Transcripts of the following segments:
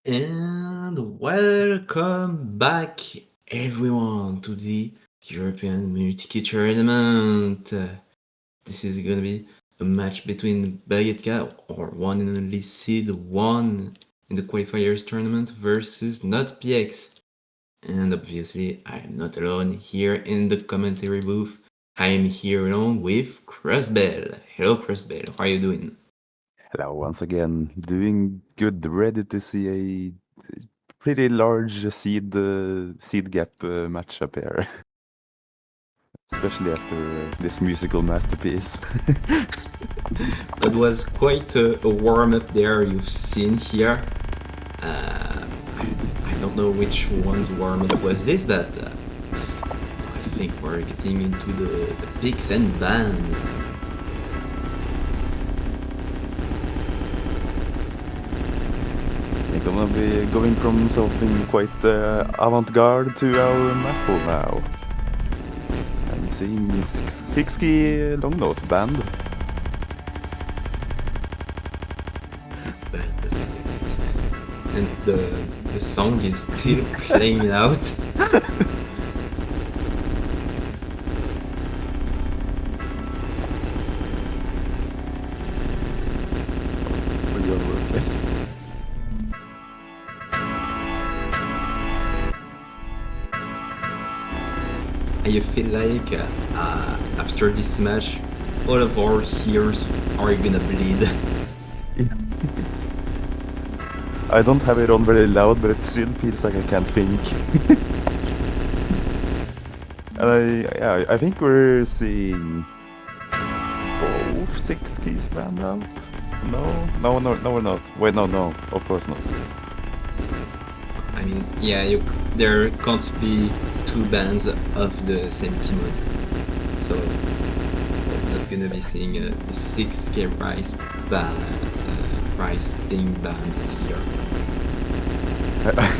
And welcome back, everyone, to the European Multikey tournament. This is gonna be a match between bagjettka, or one and only seed one in the qualifiers tournament, versus Notpx. And obviously, I'm not alone here in the commentary booth. I'm here alone with Crustbell. Hello, Crustbell. How are you doing? Hello once again, doing good, ready to see a pretty large seed gap matchup here. Especially after this musical masterpiece. That was quite a warm-up there you've seen here. I don't know which one's warm-up was this, but I think we're getting into the picks and bans. We're gonna be going from something quite avant-garde to our metal now. And seeing six key long note band. And the song is still playing out. I feel like after this match, all of our ears are gonna bleed. I don't have it on very loud, but it still feels like I can't think. And I think we're seeing both 6 keys banned out. No, we're not. Wait, no, of course not. I mean, yeah, there can't be two bands of the same key mode, so we're not gonna be seeing the 6K price being banned here.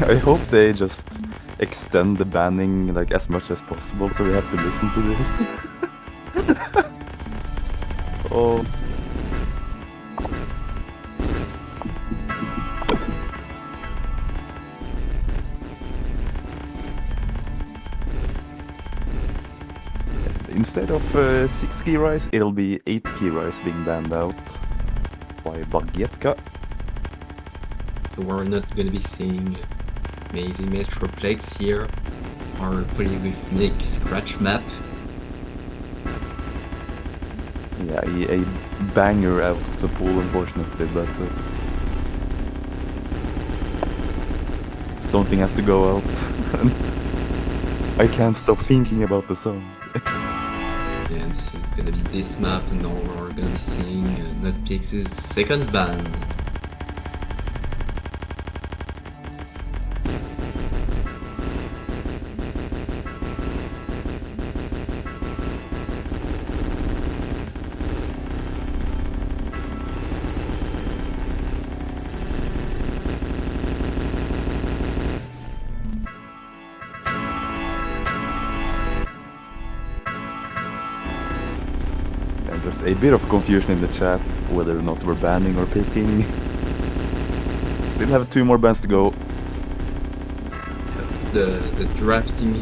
I hope they just extend the banning like as much as possible, so we have to listen to this. Oh. Instead of 6 key rise, it'll be 8 key rise being banned out by bagjettka. So we're not gonna be seeing Mazy Metroplex here, or Polyrhythmic Scratch Map. Yeah, a banger out of the pool, unfortunately, but something has to go out. I can't stop thinking about the song. Yeah, this is gonna be this map, and now we're gonna be seeing Notpx's second ban. There's a bit of confusion in the chat whether or not we're banning or picking. Still have 2 more bans to go. The drafting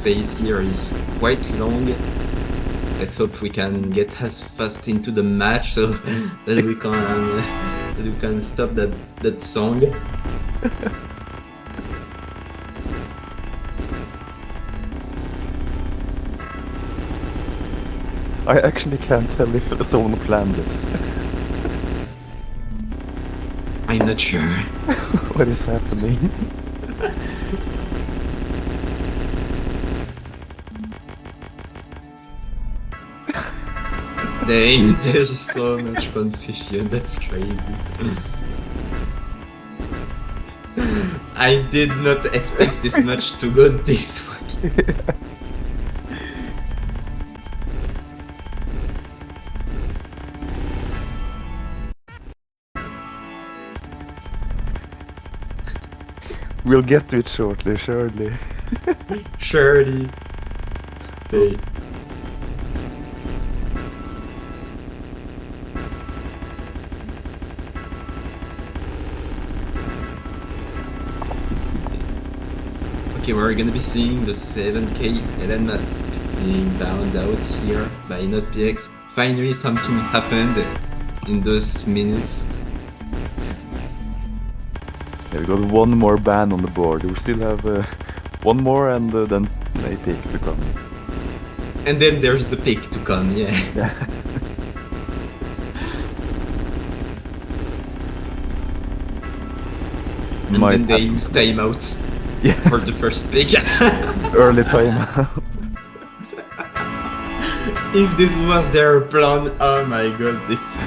phase here is quite long. Let's hope we can get as fast into the match so that we can stop that song. I actually can't tell if someone planned this. I'm not sure. What is happening? Dang, there's so much confusion, that's crazy. I did not expect this much to go this way. We'll get to it shortly, surely. Surely. Hey. Okay, we're gonna be seeing the 7k element being bound out here by Notpx. Finally something happened in those minutes. Yeah, we got 1 more ban on the board. We still have 1 more and then a pick to come. And then there's the pick to come, yeah. And then they use timeout for the first pick. Early timeout. If this was their plan, oh my god, it's...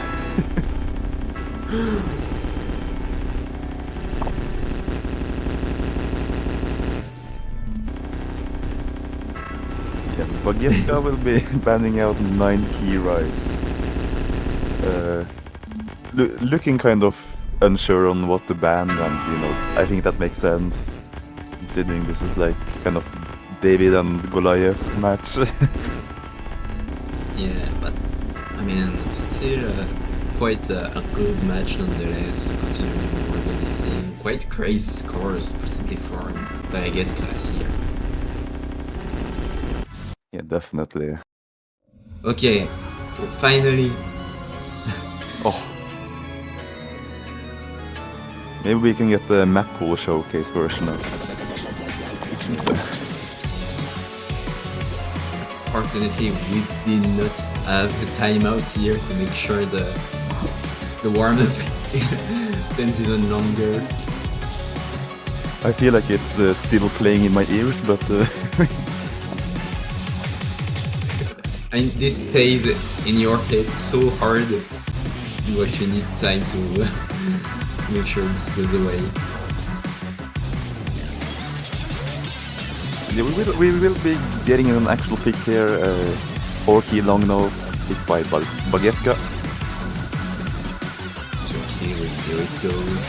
Yeah, bagjettka will be banning out 9 key rise. Looking kind of unsure on what to ban, and you know, I think that makes sense, considering this is like kind of David and Goliath match. Yeah, but I mean, still quite a good match nonetheless, considering we're going to be seeing quite crazy scores, possibly for bagjettka here. Yeah, definitely. Okay, so finally. Oh. Maybe we can get the map pool showcase version of it. Fortunately, we did not have the timeout here to make sure the warm-up spends even longer. I feel like it's still playing in my ears, but and this stays in your head so hard, you actually need time to make sure this goes away. yeah, we will be getting an actual pick here. 4 key long note picked by bagjettka. So here it goes.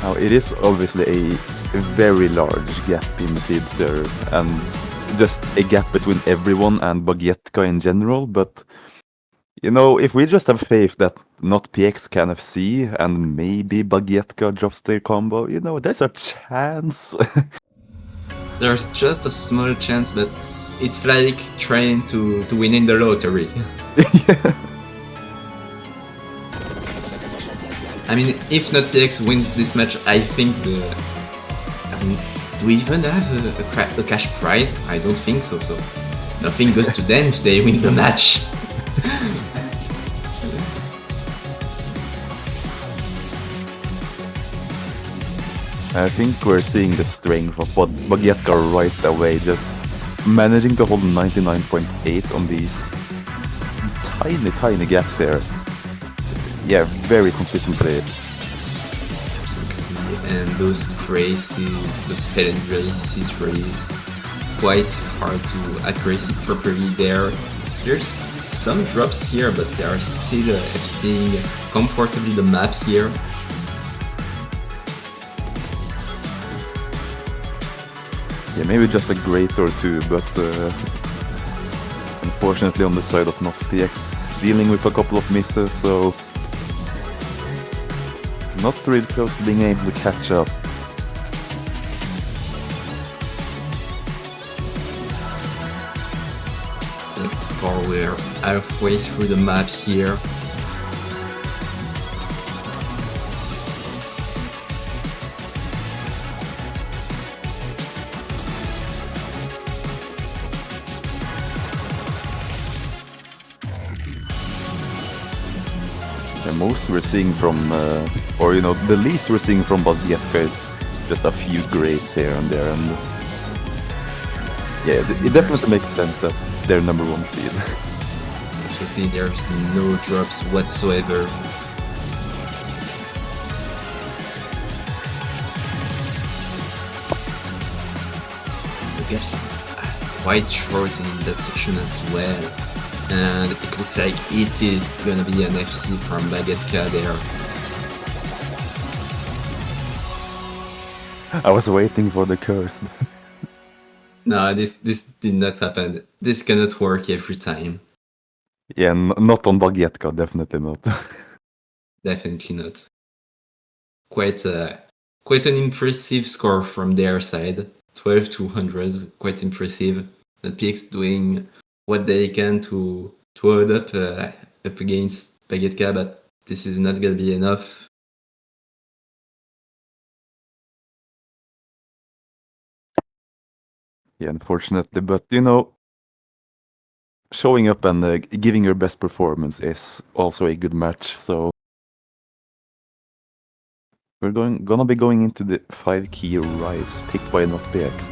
Now it is obviously a very large gap in the seed serve, and just a gap between everyone and bagjettka in general, but you know, if we just have faith that Notpx can FC and maybe bagjettka drops their combo, you know, there's a chance. There's just a small chance, but it's like trying to win in the lottery. Yeah. I mean, if Notpx wins this match, I think do we even have a cash prize? I don't think so, so nothing goes to them if they win the match. I think we're seeing the strength of what bagjettka right away, just managing to hold 99.8 on these tiny gaps there. Yeah, very consistent play. And those races, those hidden races, quite hard to accuracy properly there. There's some drops here, but they are still staying comfortably the map here. Yeah, maybe just a grate or two, but unfortunately on the side of Notpx, dealing with a couple of misses, so not really close to being able to catch up. We're halfway through the map here. The most we're seeing from, or you know, the least we're seeing from bagjettka is just a few grades here and there, and yeah, it definitely makes sense that they're number one seed. Absolutely, there's no drops whatsoever. The gaps are quite short in that section as well, and it looks like it is gonna be an FC from bagjettka there. I was waiting for the curse. No, this did not happen. This cannot work every time. Yeah, not on bagjettka, definitely not. Definitely not. Quite an impressive score from their side. 12-200, quite impressive. Notpx doing what they can to hold up against bagjettka, but this is not gonna be enough. Yeah, unfortunately, but you know, showing up and giving your best performance is also a good match. So we're gonna be going into the 5-key rise picked by Notpx.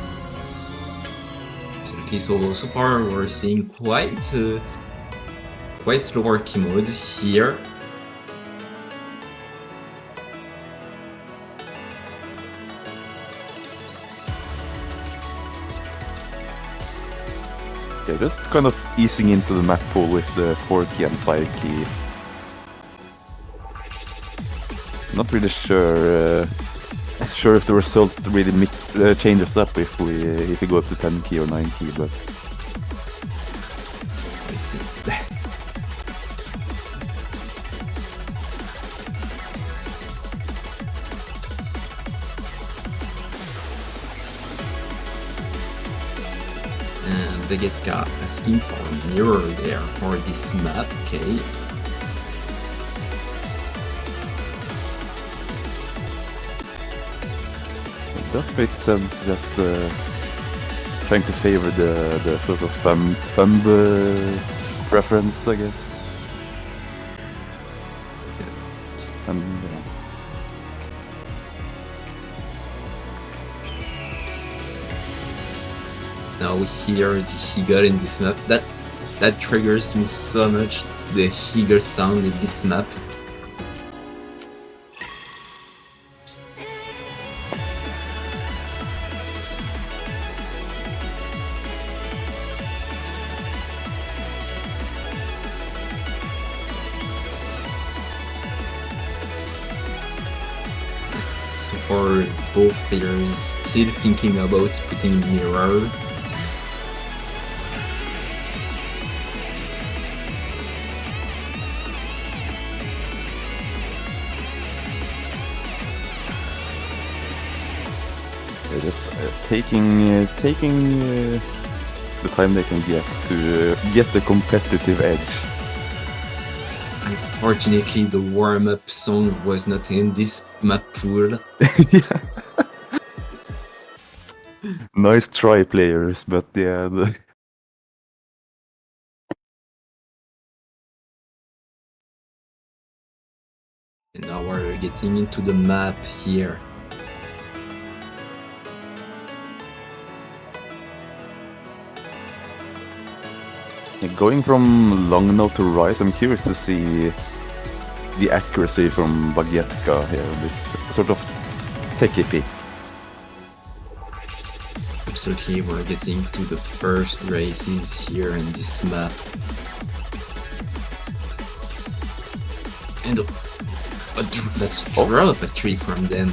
Okay, so far we're seeing quite lower key modes here. Yeah, just kind of easing into the map pool with the 4-key and 5-key. Not really sure if the result really changes up if we go up to 10-key or 9-key, but Bagjettka asking for a mirror there for this map, okay. it does make sense, just trying to favor the sort of thumb preference, I guess. Yeah. And Now we hear the Higgle in this map. That triggers me so much, the Higgle sound in this map. So for both players still thinking about putting mirror. just taking the time they can get to get the competitive edge. Unfortunately, the warm-up song was not in this map pool. Yeah. Nice try, players, but yeah. And now we're getting into the map here. Going from long note to rise, I'm curious to see the accuracy from Bagjettka here, this sort of techie pick. Absolutely, we're getting to the first races here in this map. And let's drop a tree from them.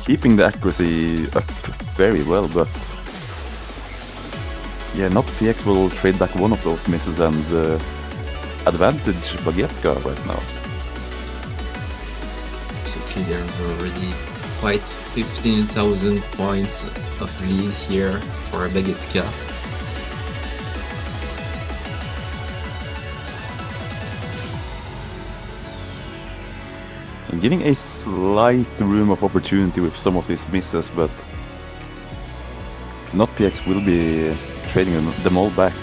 Keeping the accuracy up very well, but yeah, Notpx will trade back one of those misses and advantage Bagjettka right now. Absolutely, there's already quite 15,000 points of lead here for bagjettka. And giving a slight room of opportunity with some of these misses, but Notpx will be trading them all back.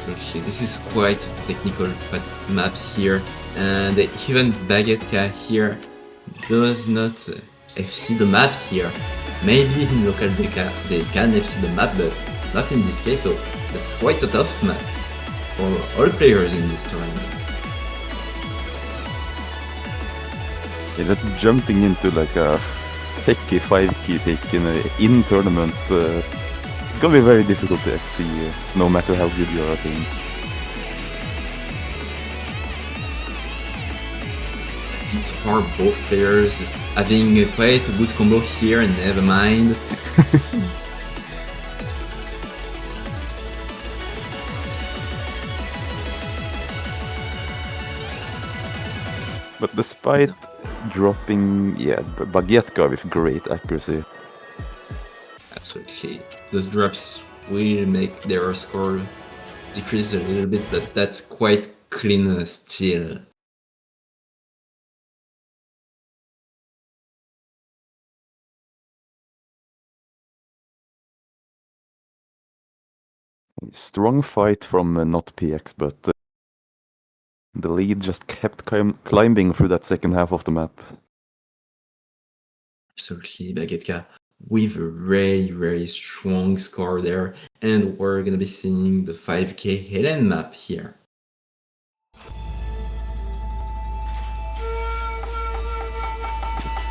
Okay, this is quite a technical map here, and even bagjettka here does not FC the map here. Maybe in local they can FC the map, but not in this case, so that's quite a tough map for all players in this tournament. Yeah, just jumping into like a techie 5-key pick in tournament, it's gonna be very difficult to XC, no matter how good you are, I think. It's for both players having quite a good combo here, and never mind. But despite dropping, yeah, Bagjettka with great accuracy. Absolutely. Those drops will make their score decrease a little bit, but that's quite clean still. Strong fight from Notpx, but the lead just kept climbing through that second half of the map. Absolutely, bagjettka with a very strong score there, and we're gonna be seeing the 5k hidden map here.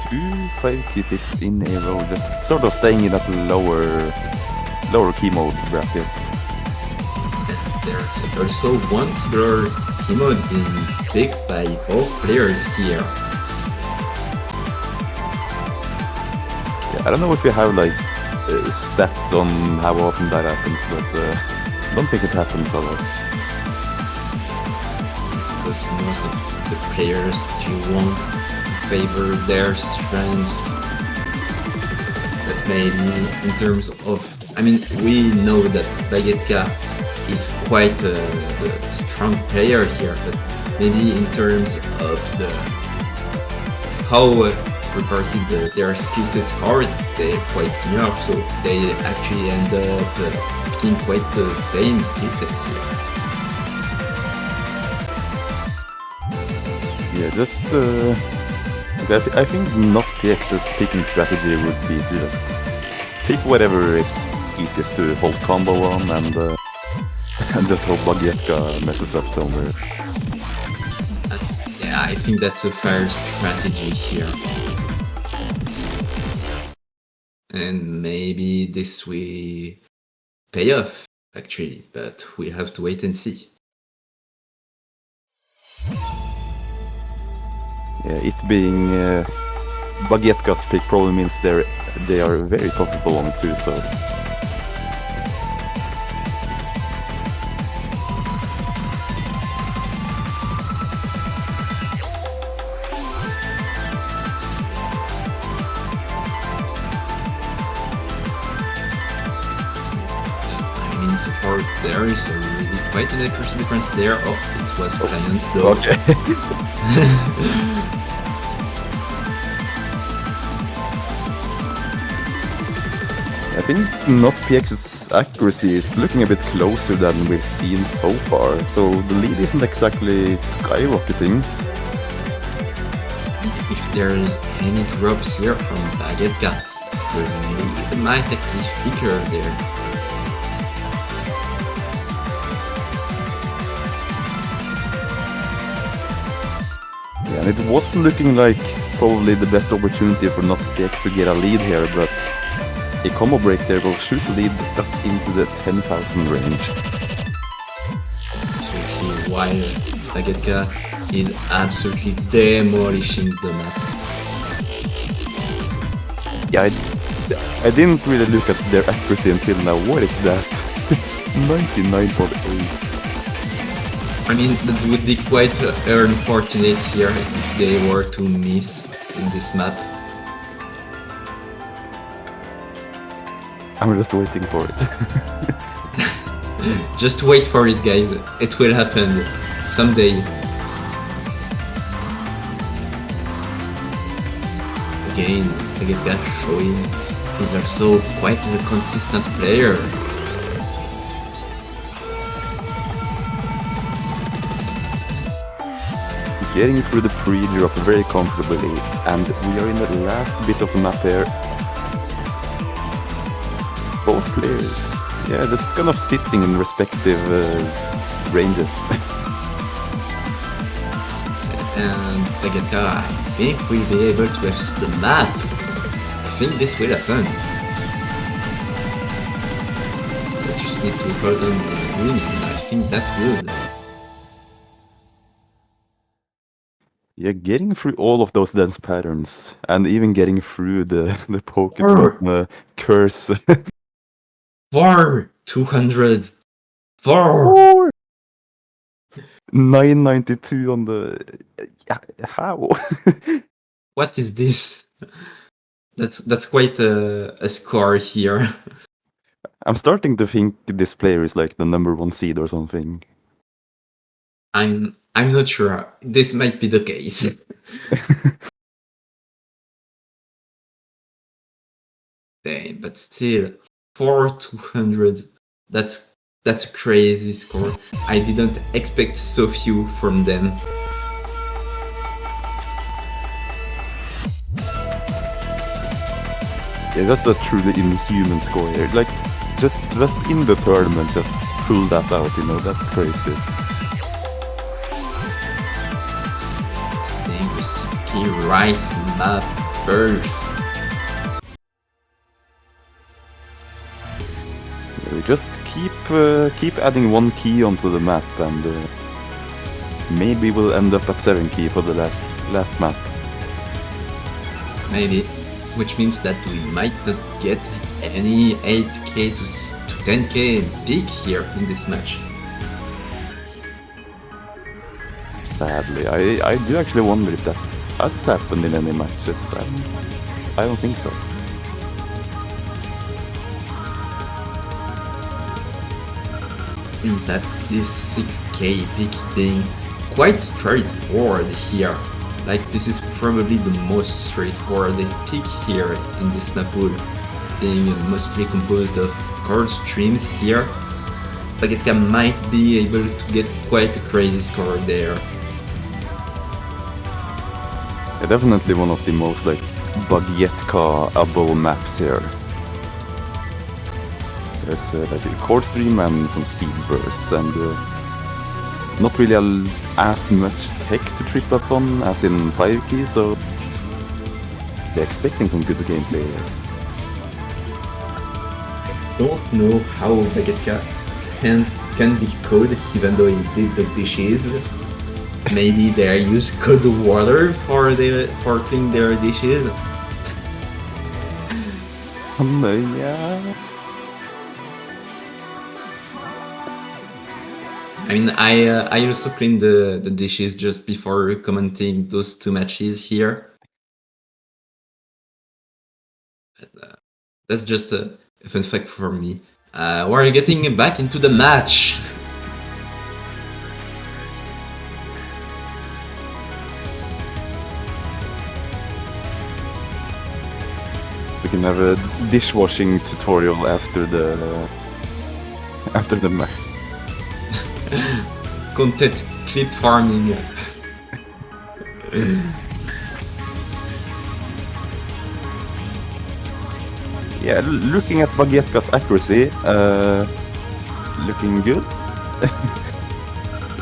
Two 5-key picks in a row, just sort of staying in that lower key mode bracket. There's also one similar key mode being picked by both players here. Yeah, I don't know if you have like stats on how often that happens, but I don't think it happens a lot. Because most of the players do want to favor their strength. But maybe in terms of, I mean, we know that bagjettka is quite a strong player here, but maybe in terms of how reparted their skill sets are, they're quite similar, so they actually end up picking quite the same skill sets here. Yeah, just I think Notpx's picking strategy would be to just pick whatever is easiest to hold combo on and just hope bagjettka messes up somewhere. Yeah, I think that's a fair strategy here. And maybe this will pay off, actually, but we'll have to wait and see. Yeah, it being bagjetka's pick probably means they are very profitable on it too, so. I mean, so far there is already quite an accuracy difference there. Oh, it was clients though. Okay. I think Notpx's accuracy is looking a bit closer than we've seen so far, so the lead isn't exactly skyrocketing. If there's any drop here from bagjettka, It might actually flicker there. Yeah, and it was looking like probably the best opportunity for Notpx to get a lead here, but a combo break there will shoot the lead up into the 10,000 range. Absolutely wild. Bagjettka is absolutely demolishing the map. Yeah, I didn't really look at their accuracy until now. What is that? 99.8. I mean, that would be quite unfortunate here if they were to miss in this map. I'm just waiting for it. Just wait for it, guys. It will happen someday. Again, Bagjettka showing he's also quite a consistent player. Getting through the pre-drop very comfortably, and we are in the last bit of the map here. Both players, yeah, just kind of sitting in respective ranges. And Bagjettka, I think we'll be able to have the map. I think this will happen. I just need to hold on the win, and I think that's good. Yeah, getting through all of those dance patterns, and even getting through the poketoine curse. 200. 4! 992 on the... How? What is this? That's quite a score here. I'm starting to think this player is like the #1 seed or something. I'm not sure. This might be the case. Dang, but still, 200. That's a crazy score. I didn't expect so few from them. Yeah, that's a truly inhuman score here. Like, just in the tournament, just pull that out, you know, that's crazy. Seeing the 6K rise map first. Yeah, we just keep adding 1 key onto the map, and maybe we'll end up at 7 key for the last map. Maybe. Which means that we might not get any 8k to 10k peak here in this match. Sadly, I do actually wonder if that has happened in any matches. I don't think so. Means that this 6k peak being quite straightforward here. Like, this is probably the most straightforward pick here in this map pool, being mostly composed of card streams here. Bagjettka might be able to get quite a crazy score there. Yeah, definitely one of the most like Bagjettka-able maps here. There's like a chord stream and some speed bursts, and not really as much tech to trip up on as in 5 keys, so they're expecting some good gameplay here. Don't know how Bagjettka can be code even though he did the dishes. Maybe they use cold water for cleaning their dishes. Yeah. I mean, I also cleaned the dishes just before commenting those 2 matches here. But, that's just a fun fact for me. We're getting back into the match. We can have a dishwashing tutorial after the match. Content clip farming. Yeah, looking at Bagjetka's accuracy, looking good.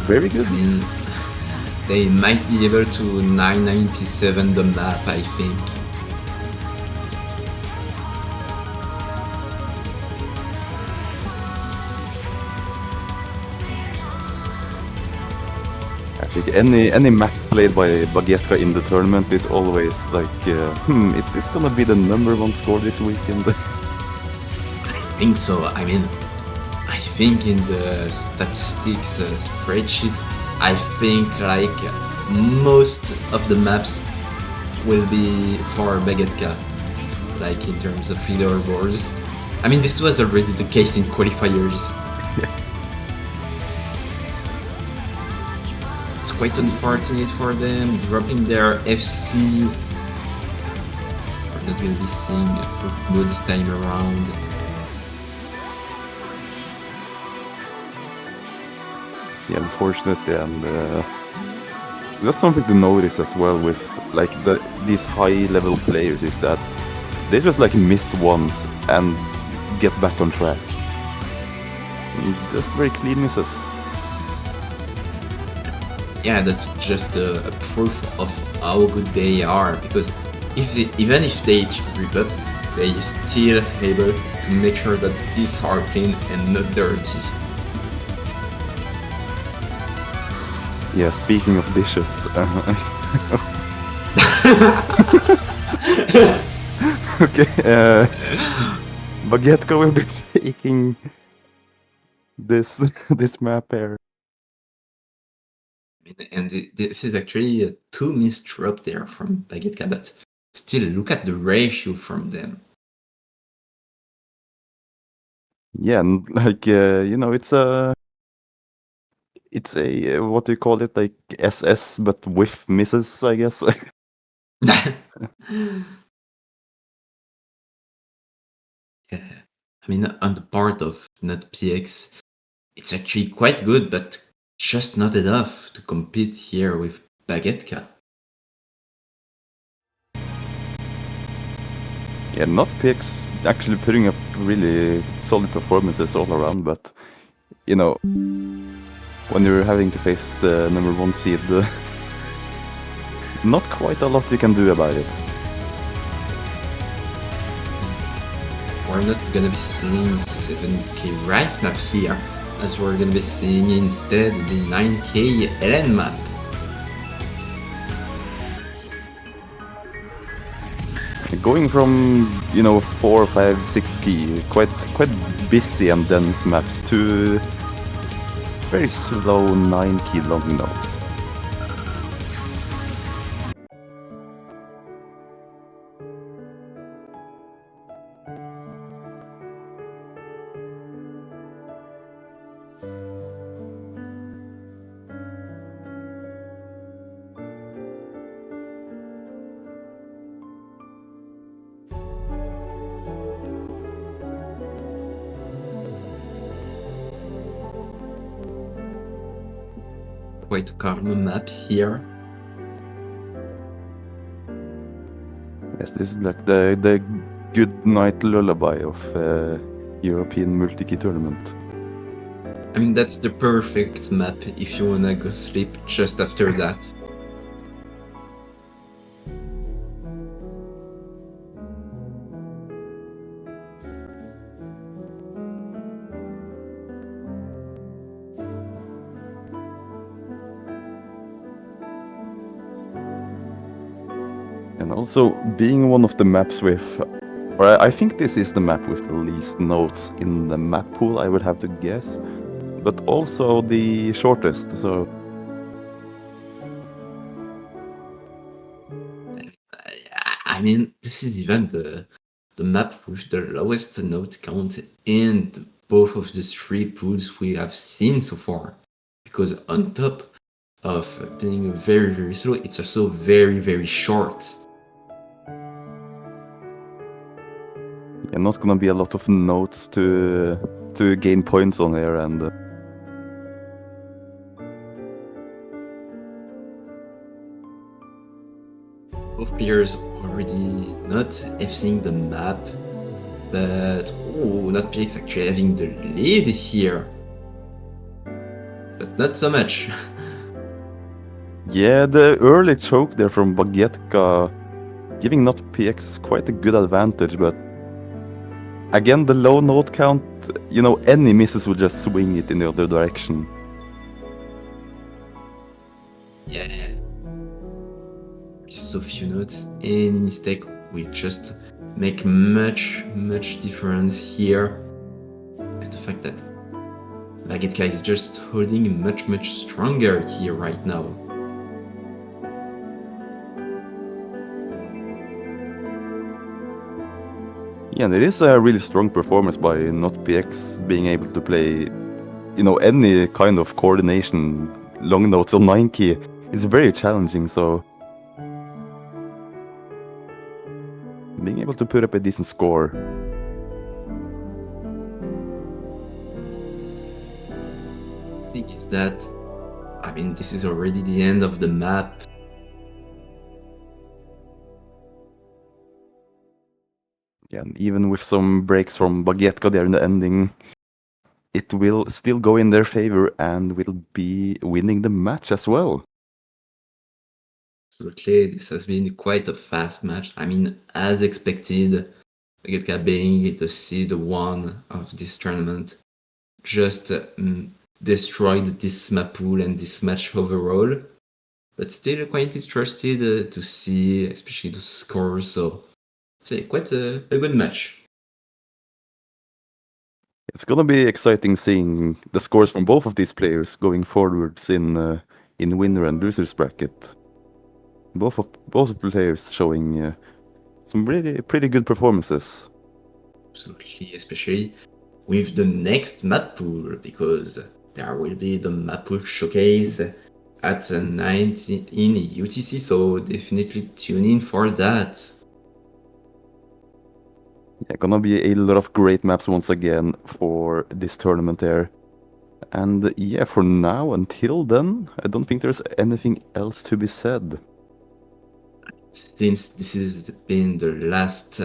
Very good. I mean, they might be able to 997 the map, I think. I think any map played by Bagjetka in the tournament is always like, is this gonna be the #1 score this weekend? I think so. I mean, I think in the statistics spreadsheet, I think like most of the maps will be for Bagetka, like in terms of leaderboards. I mean, this was already the case in qualifiers. It's quite unfortunate for them, dropping their FC. We're not going to be seeing football this time around. Yeah, unfortunately, and that's something to notice as well with like these high-level players is that they just like miss once and get back on track. Just very clean misses. Yeah, that's just a proof of how good they are, because even if they rip up, they still able to make sure that these are clean and not dirty. Yeah, speaking of dishes, okay, Bagjetka will be taking this map here. And this is actually 2 missed drop there from Bagjetka, but still look at the ratio from them. Yeah, and like it's a what do you call it, like SS but with misses, I guess. Yeah. I mean, on the part of Notpx, it's actually quite good, but just not enough to compete here with Bagjetka. Yeah, Notpx actually putting up really solid performances all around, but you know, when you're having to face the #1 seed, not quite a lot you can do about it. We're not gonna be seeing 7k Rice map here, as we're gonna be seeing instead the 9k LN map. Going from 4, 5, 6 key, quite busy and dense maps to very slow 9 key long nodes. Quite a calm map here. Yes, this is like the good night lullaby of European Multikey tournament. I mean, that's the perfect map if you wanna go sleep just after that. And also being one of the maps with, or I think this is the map with the least nodes in the map pool, I would have to guess, but also the shortest, so I mean, this is even the map with the lowest node count in both of the 3 pools we have seen so far. Because on top of being very, very slow, it's also very, very short. yeah, not gonna be a lot of nodes to gain points on here, and Both players already not FCing the map, but Notpx actually having the lead here. But not so much. Yeah, the early choke there from Bagjettka giving Notpx quite a good advantage, but again, the low note count, any misses would just swing it in the other direction. Yeah. So few notes, any mistake will just make much difference here. And the fact that bagjettka is just holding much stronger here right now. Yeah, and it is a really strong performance by Notpx being able to play, any kind of coordination, long notes on 9 key. It's very challenging, so being able to put up a decent score. The thing is that, this is already the end of the map. Yeah, and even with some breaks from Bagjettka there in the ending, it will still go in their favor and will be winning the match as well. Absolutely, this has been quite a fast match. As expected, bagjettka being the seed 1 of this tournament, just destroyed this map pool and this match overall. But still quite interested to see, especially the scores. So quite a good match. It's gonna be exciting seeing the scores from both of these players going forwards in winner and losers bracket. Both of the players showing some really pretty good performances. Absolutely, especially with the next map pool, because there will be the map pool showcase at 19 in UTC, so definitely tune in for that. Yeah, gonna be a lot of great maps once again for this tournament there. And yeah, for now, until then, I don't think there's anything else to be said. Since this has been the last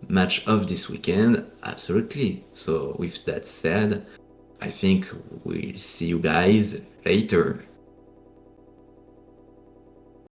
match of this weekend, absolutely. So with that said, I think we'll see you guys later.